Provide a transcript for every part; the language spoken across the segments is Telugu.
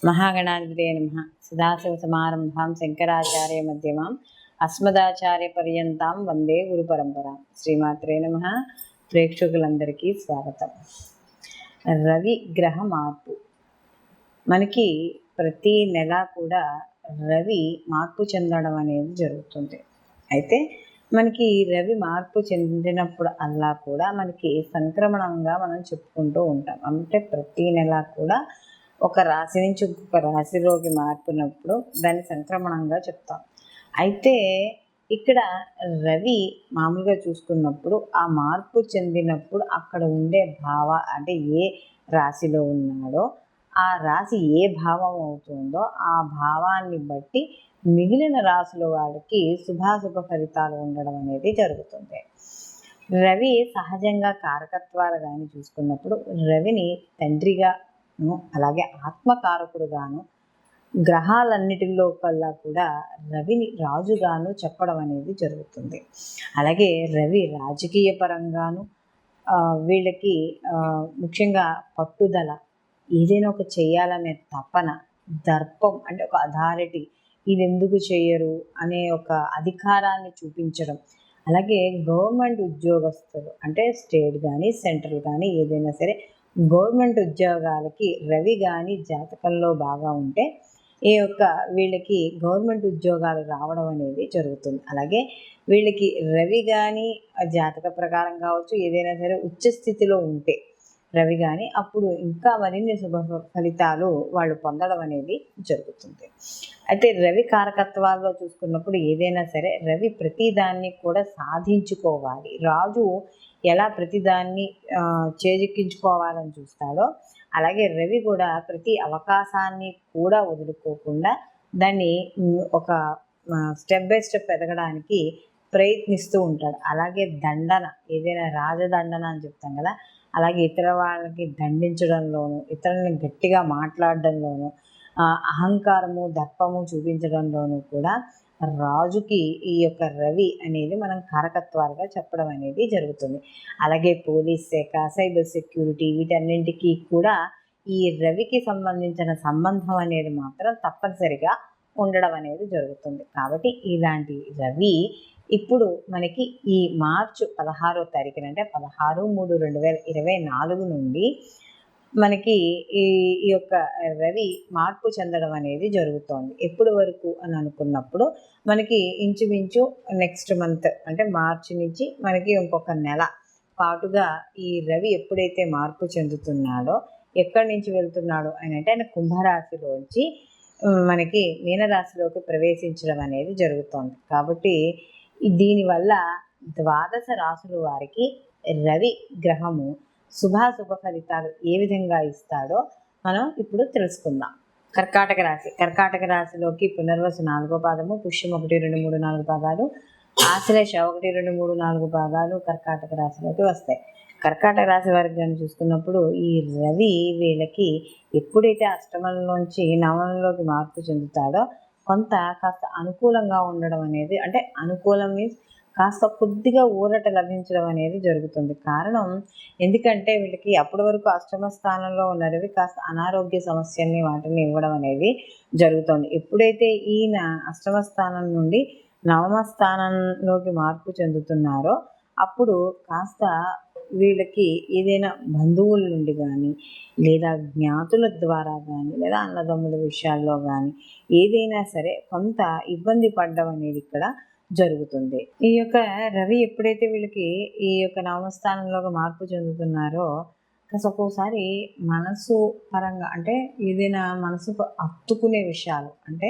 మహాగణాధిపతే నమః. సదాశివసమారంభాం శంకరాచార్య మధ్యమాం అస్మదాచార్య పర్యంతాం వందే గురు పరంపరాం. శ్రీమాత్రే నమః. ప్రేక్షకులందరికీ స్వాగతం. రవి గ్రహ మార్పు. మనకి ప్రతి నెల కూడా రవి మార్పు చెందడం అనేది జరుగుతుంది. అయితే మనకి రవి మార్పు చెందినప్పుడు అల్లా కూడా మనకి సంక్రమణంగా మనం చెప్పుకుంటూ ఉంటాం. అంటే ప్రతి నెల కూడా ఒక రాశి నుంచి ఇంకొక రాశిలోకి మార్పునప్పుడు దాన్ని సంక్రమణంగా చెప్తాం. అయితే ఇక్కడ రవి మామూలుగా చూసుకున్నప్పుడు ఆ మార్పు చెందినప్పుడు అక్కడ ఉండే అంటే ఏ రాశిలో ఉన్నాడో ఆ రాశి ఏ భావం అవుతుందో ఆ భావాన్ని బట్టి మిగిలిన రాశుల వాడికి శుభాశుభ ఫలితాలు ఉండడం అనేది జరుగుతుంది. రవి సహజంగా కారకత్వాలు కానీ చూసుకున్నప్పుడు రవిని తండ్రిగా అలాగే ఆత్మకారకుడుగాను గ్రహాలన్నిటిలో కల్లా కూడా రవిని రాజుగాను చెప్పడం అనేది జరుగుతుంది. అలాగే రవి రాజకీయ పరంగాను వీళ్ళకి ముఖ్యంగా పట్టుదల, ఏదైనా ఒక చేయాలనే తపన, దర్పం అంటే ఒక అథారిటీ, ఇది ఎందుకు చేయరు అనే ఒక అధికారాన్ని చూపించడం. అలాగే గవర్నమెంట్ ఉద్యోగస్తులు అంటే స్టేట్ కానీ సెంట్రల్ కానీ ఏదైనా సరే గవర్నమెంట్ ఉద్యోగాలకి రవి కానీ జాతకంలో బాగా ఉంటే వీళ్ళకి గవర్నమెంట్ ఉద్యోగాలు రావడం అనేది జరుగుతుంది. అలాగే వీళ్ళకి రవి కానీ జాతక ప్రకారం కావచ్చు ఏదైనా సరే ఉచ్చ స్థితిలో ఉంటే రవి కానీ అప్పుడు ఇంకా మరిన్ని శుభ ఫలితాలు వాళ్ళు పొందడం అనేది జరుగుతుంది. అయితే రవి కారకత్వాల్లో చూసుకున్నప్పుడు ఏదైనా సరే రవి ప్రతిదాన్ని కూడా సాధించుకోవాలి. రాజు ఎలా ప్రతిదాన్ని చేజిక్కించుకోవాలని చూస్తాడో అలాగే రవి కూడా ప్రతి అవకాశాన్ని కూడా వదులుకోకుండా దాన్ని ఒక స్టెప్ బై స్టెప్ ఎదగడానికి ప్రయత్నిస్తూ ఉంటాడు. అలాగే దండన, ఏదైనా రాజదండన అని చెప్తాం కదా, అలాగే ఇతర వాళ్ళకి దండించడంలోనూ ఇతరులను గట్టిగా మాట్లాడడంలోనూ అహంకారము దర్పము చూపించడంలోనూ కూడా రాజుకి ఈ యొక్క రవి అనేది మనం కారకత్వాలుగా చెప్పడం అనేది జరుగుతుంది. అలాగే పోలీస్ శాఖ, సైబర్ సెక్యూరిటీ, వీటన్నింటికీ కూడా ఈ రవికి సంబంధించిన సంబంధం అనేది మాత్రం తప్పనిసరిగా ఉండడం అనేది జరుగుతుంది. కాబట్టి ఇలాంటి రవి ఇప్పుడు మనకి ఈ మార్చి 16వ తారీఖున అంటే 16/3/2024 నుండి మనకి ఈ యొక్క రవి మార్పు చెందడం అనేది జరుగుతోంది. ఎప్పుడు వరకు అని అనుకున్నప్పుడు మనకి ఇంచుమించు నెక్స్ట్ మంత్ అంటే మార్చి నుంచి మనకి ఇంకొక నెల పాటుగా ఈ రవి ఎప్పుడైతే మార్పు చెందుతున్నాడో ఎక్కడి నుంచి వెళ్తున్నాడో అని అంటే ఆయన కుంభరాశిలోంచి మనకి మీనరాశిలోకి ప్రవేశించడం అనేది జరుగుతోంది. కాబట్టి దీనివల్ల ద్వాదశ రాశుల వారికి రవి గ్రహము శుభాశుభ ఫలితాలు ఏ విధంగా ఇస్తాడో మనం ఇప్పుడు తెలుసుకుందాం. కర్కాటక రాశిలోకి పునర్వసు 4వ పాదము, పుష్యం 1, 2, 3, 4 పాదాలు, ఆశ్లేష 1, 2, 3, 4 పాదాలు కర్కాటక రాశిలోకి వస్తాయి. కర్కాటక రాశి వారికి కానీ చూసుకున్నప్పుడు ఈ రవి వీళ్ళకి ఎప్పుడైతే అష్టమంలోంచి నవమంలోకి మార్పు చెందుతాడో కాస్త అనుకూలంగా ఉండడం అనేది, అంటే అనుకూలం మీన్స్ కాస్త కొద్దిగా ఊరట లభించడం అనేది జరుగుతుంది. కారణం ఎందుకంటే వీళ్ళకి అప్పటి వరకు అష్టమ స్థానంలో ఉన్న రవి కాస్త అనారోగ్య సమస్యల్ని వాటిని ఇవ్వడం అనేది జరుగుతుంది. ఎప్పుడైతే ఈయన అష్టమ స్థానం నుండి నవమ స్థానంలోకి మార్పు చెందుతున్నారో అప్పుడు కాస్త వీళ్ళకి ఏదైనా బంధువుల నుండి కానీ లేదా జ్ఞాతుల ద్వారా కానీ లేదా అన్నదమ్ముల విషయాల్లో కానీ ఏదైనా సరే కొంత ఇబ్బంది పడడం అనేది ఇక్కడ జరుగుతుంది. ఈ యొక్క రవి ఎప్పుడైతే వీళ్ళకి ఈ యొక్క నవమస్థానంలోకి మార్పు చెందుతున్నారో ఒక్కోసారి మనసు పరంగా అంటే ఏదైనా మనసుకు హత్తుకునే విషయాలు అంటే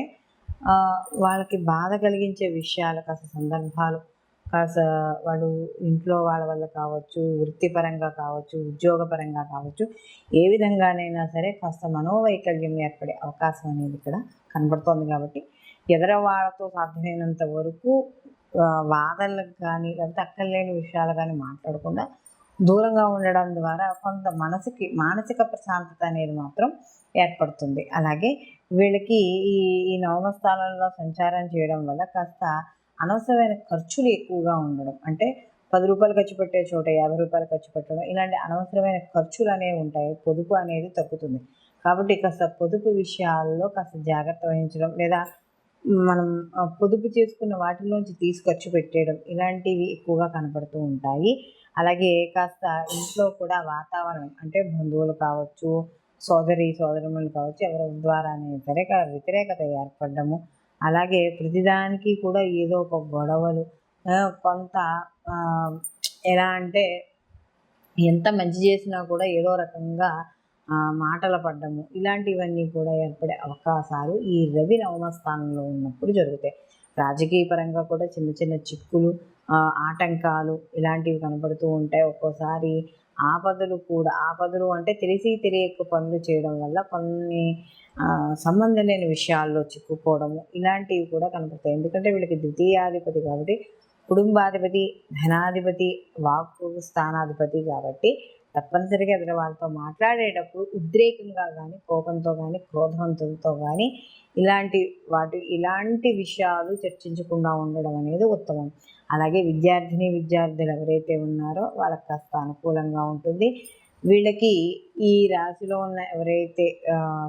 వాళ్ళకి బాధ కలిగించే విషయాలు కాస్త సందర్భాలు కాస్త వాడు ఇంట్లో వాళ్ళ వల్ల కావచ్చు, వృత్తిపరంగా కావచ్చు, ఉద్యోగపరంగా కావచ్చు, ఏ విధంగానైనా సరే కాస్త మనోవైకల్యం ఏర్పడే అవకాశం అనేది ఇక్కడ కనబడుతోంది. కాబట్టి ఎదర వాళ్ళతో సాధ్యమైనంత వరకు వాదనలకు కానీ లేకపోతే అక్కర్లేని విషయాలు కానీ మాట్లాడకుండా దూరంగా ఉండడం ద్వారా కొంత మానసిక ప్రశాంతత అనేది మాత్రం ఏర్పడుతుంది. అలాగే వీళ్ళకి ఈ నవమ స్థానంలో సంచారం చేయడం వల్ల కాస్త అనవసరమైన ఖర్చులు ఎక్కువగా ఉండడం, అంటే 10 రూపాయలు ఖర్చు పెట్టే చోట 50 రూపాయలు ఖర్చు పెట్టడం, ఇలాంటి అనవసరమైన ఖర్చులు అనేవి ఉంటాయి. పొదుపు అనేది తగ్గుతుంది. కాబట్టి కాస్త పొదుపు విషయాల్లో కాస్త జాగ్రత్త వహించడం, లేదా మనం పొదుపు చేసుకున్న వాటిలోంచి తీసి ఖర్చు పెట్టేయడం ఇలాంటివి ఎక్కువగా కనపడుతూ ఉంటాయి. అలాగే కాస్త ఇంట్లో కూడా వాతావరణం అంటే బంధువులు కావచ్చు, సోదరీమణులు కావచ్చు, ఎవరి ద్వారానే సరే వ్యతిరేకత ఏర్పడము, అలాగే ప్రతిదానికి కూడా ఏదో ఒక గొడవలు, కొంత ఎలా అంటే ఎంత మంచి చేసినా కూడా ఏదో రకంగా మాటలు పడ్డము, ఇలాంటివన్నీ కూడా ఏర్పడే అవకాశాలు ఈ రవి నవమ స్థానంలో ఉన్నప్పుడు జరుగుతాయి. రాజకీయ పరంగా కూడా చిన్న చిన్న చిక్కులు, ఆటంకాలు ఇలాంటివి కనబడుతూ ఉంటాయి. ఒక్కోసారి ఆపదలు అంటే తెలిసి తెలియక పనులు చేయడం వల్ల కొన్ని సంబంధం లేని విషయాల్లో చిక్కుకోవడము ఇలాంటివి కూడా కనపడతాయి. ఎందుకంటే వీళ్ళకి ద్వితీయాధిపతి కాబట్టి, కుటుంబాధిపతి, ధనాధిపతి, వాక్కు స్థానాధిపతి కాబట్టి తప్పనిసరిగా ఎదురు వాళ్ళతో మాట్లాడేటప్పుడు ఉద్రేకంగా కానీ, కోపంతో కానీ, క్రోధవంతంతో కానీ ఇలాంటి విషయాలు చర్చించకుండా ఉండడం అనేది ఉత్తమం. అలాగే విద్యార్థులు ఎవరైతే ఉన్నారో వాళ్ళకి కాస్త అనుకూలంగా ఉంటుంది. వీళ్ళకి ఈ రాశిలో ఉన్న ఎవరైతే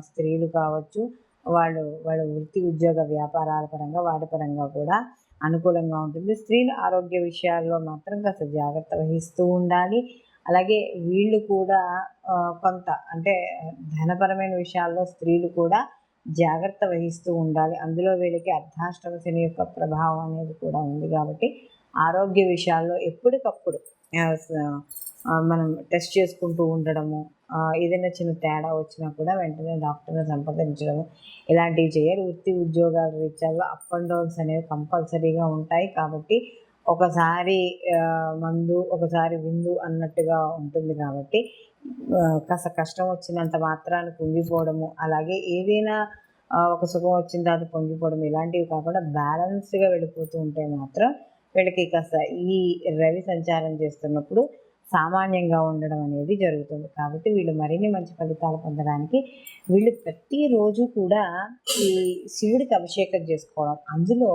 స్త్రీలు కావచ్చు, వాళ్ళ వృత్తి ఉద్యోగ వ్యాపారాల పరంగా వాటి పరంగా కూడా అనుకూలంగా ఉంటుంది. స్త్రీల ఆరోగ్య విషయాల్లో మాత్రం కాస్త జాగ్రత్త వహిస్తూ ఉండాలి. అలాగే వీళ్ళు కూడా కొంత అంటే ధనపరమైన విషయాల్లో స్త్రీలు కూడా జాగ్రత్త వహిస్తూ ఉండాలి. అందులో వీళ్ళకి అర్ధాష్టమ శని యొక్క ప్రభావం అనేది కూడా ఉంది కాబట్టి ఆరోగ్య విషయాల్లో ఎప్పటికప్పుడు మనం టెస్ట్ చేసుకుంటూ ఉండడము, ఏదైనా చిన్న తేడా వచ్చినా కూడా వెంటనే డాక్టర్ని సంప్రదించడము ఇలాంటివి చేయాలి. వృత్తి ఉద్యోగాల రీత్యాల్లో అప్ అండ్ డౌన్స్ అనేవి కంపల్సరీగా ఉంటాయి. కాబట్టి ఒకసారి మందు ఒకసారి విందు అన్నట్టుగా ఉంటుంది. కాబట్టి కాస్త కష్టం వచ్చినంత మాత్రాన పొంగిపోవడము, అలాగే ఏదైనా ఒక సుఖం వచ్చిన తర్వాత పొంగిపోవడం ఇలాంటివి కాకుండా బ్యాలెన్స్గా వెళ్ళిపోతూ ఉంటే మాత్రం వీళ్ళకి కాస్త ఈ రవి సంచారం చేస్తున్నప్పుడు సామాన్యంగా ఉండడం అనేది జరుగుతుంది. కాబట్టి వీళ్ళు మరిన్ని మంచి ఫలితాలు పొందడానికి వీళ్ళు ప్రతిరోజు కూడా ఈ శివుడికి అభిషేకం చేసుకోవడం, అందులో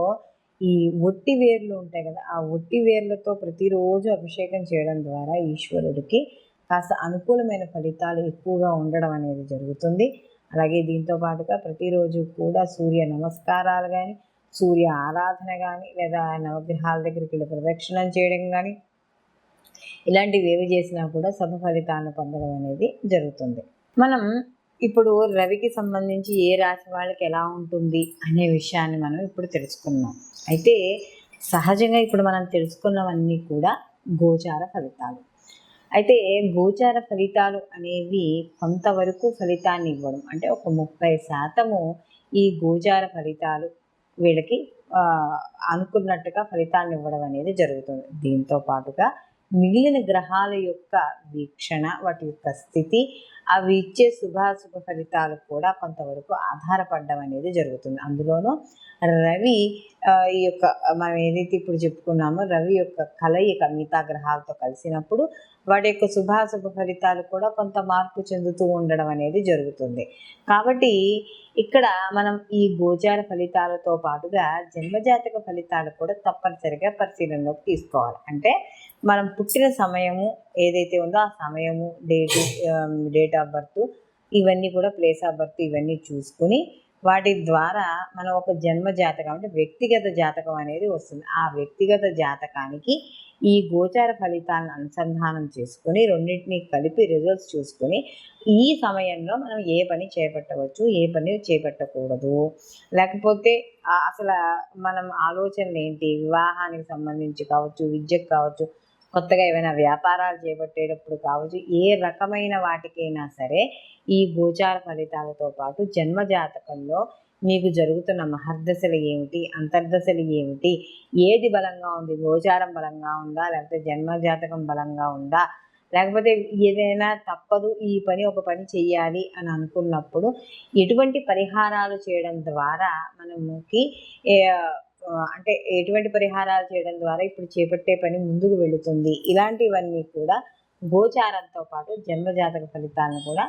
ఈ ఒట్టి వేర్లు ఉంటాయి కదా, ఆ ఒట్టి వేర్లతో ప్రతిరోజు అభిషేకం చేయడం ద్వారా ఈశ్వరుడికి కాస్త అనుకూలమైన ఫలితాలు ఎక్కువగా ఉండడం అనేది జరుగుతుంది. అలాగే దీంతో పాటుగా ప్రతిరోజు కూడా సూర్య నమస్కారాలు కానీ, సూర్య ఆరాధన కానీ, లేదా నవగ్రహాల దగ్గరికి వెళ్ళి ప్రదక్షిణం చేయడం కానీ ఇలాంటివి ఏవి చేసినా కూడా శుభ ఫలితాలను పొందడం అనేది జరుగుతుంది. మనం ఇప్పుడు రవికి సంబంధించి ఏ రాశి వాళ్ళకి ఎలా ఉంటుంది అనే విషయాన్ని మనం ఇప్పుడు తెలుసుకున్నాం. అయితే సహజంగా ఇప్పుడు మనం తెలుసుకున్నవన్నీ కూడా గోచార ఫలితాలు. అయితే గోచార ఫలితాలు అనేవి కొంతవరకు ఫలితాన్ని ఇవ్వడం, అంటే ఒక 30% ఈ గోచార ఫలితాలు వీళ్ళకి అనుకున్నట్టుగా ఫలితాన్ని ఇవ్వడం అనేది జరుగుతుంది. దీంతో పాటుగా మిగిలిన గ్రహాల యొక్క వీక్షణ, వాటి యొక్క స్థితి, అవి ఇచ్చే శుభాశుభ ఫలితాలు కూడా కొంతవరకు ఆధారపడడం అనేది జరుగుతుంది. అందులోనూ రవి ఈ యొక్క మనం ఏదైతే ఇప్పుడు చెప్పుకున్నామో రవి యొక్క కలయిక మిగతా గ్రహాలతో కలిసినప్పుడు వాటి యొక్క శుభాశుభ ఫలితాలు కూడా కొంత మార్పు చెందుతూ ఉండడం అనేది జరుగుతుంది. కాబట్టి ఇక్కడ మనం ఈ గోచార ఫలితాలతో పాటుగా జన్మజాతక ఫలితాలు కూడా తప్పనిసరిగా పరిశీలనలోకి తీసుకోవాలి. అంటే మనం పుట్టిన సమయము ఏదైతే ఉందో ఆ సమయము, డేట్ ఆఫ్ బర్త్, ఇవన్నీ కూడా ప్లేస్ ఆఫ్ బర్త్ ఇవన్నీ చూసుకుని వాటి ద్వారా మనం ఒక జన్మ జాతకం అంటే వ్యక్తిగత జాతకం అనేది వస్తుంది. ఆ వ్యక్తిగత జాతకానికి ఈ గోచార ఫలితాలను అనుసంధానం చేసుకుని రెండింటినీ కలిపి రిజల్ట్స్ చూసుకొని ఈ సమయంలో మనం ఏ పని చేపట్టవచ్చు, ఏ పని చేపట్టకూడదు, లేకపోతే అసలు మనం ఆలోచనలు ఏంటి, వివాహానికి సంబంధించి కావచ్చు, విద్యకు కావచ్చు, కొత్తగా ఏమైనా వ్యాపారాలు చేపట్టేటప్పుడు కావచ్చు, ఏ రకమైన వాటికైనా సరే ఈ గోచార ఫలితాలతో పాటు జన్మ జాతకంలో మీకు జరుగుతున్న మహర్దశలు ఏమిటి, అంతర్దశలు ఏమిటి, ఏది బలంగా ఉంది, గోచారం బలంగా ఉందా, లేకపోతే జన్మ జాతకం బలంగా ఉందా, లేకపోతే ఏదైనా తప్పదు ఈ పని ఒక పని చెయ్యాలి అని అనుకున్నప్పుడు ఎటువంటి పరిహారాలు చేయడం ద్వారా మనకి అంటే ఎటువంటి పరిహారాలు చేయడం ద్వారా ఇప్పుడు చేపట్టే పని ముందుకు వెళుతుంది, ఇలాంటివన్నీ కూడా గోచారంతో పాటు జన్మజాతక ఫలితాలను కూడా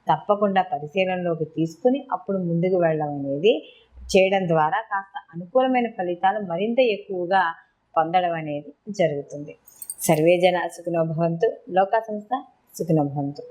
తప్పకుండా పరిశీలనలోకి తీసుకుని అప్పుడు ముందుకు వెళ్ళడం అనేది చేయడం ద్వారా కాస్త అనుకూలమైన ఫలితాలు మరింత ఎక్కువగా పొందడం అనేది జరుగుతుంది. సర్వే జన సుఖినో భవంతు, లోకా సంస్థ సుఖినో భవంతు.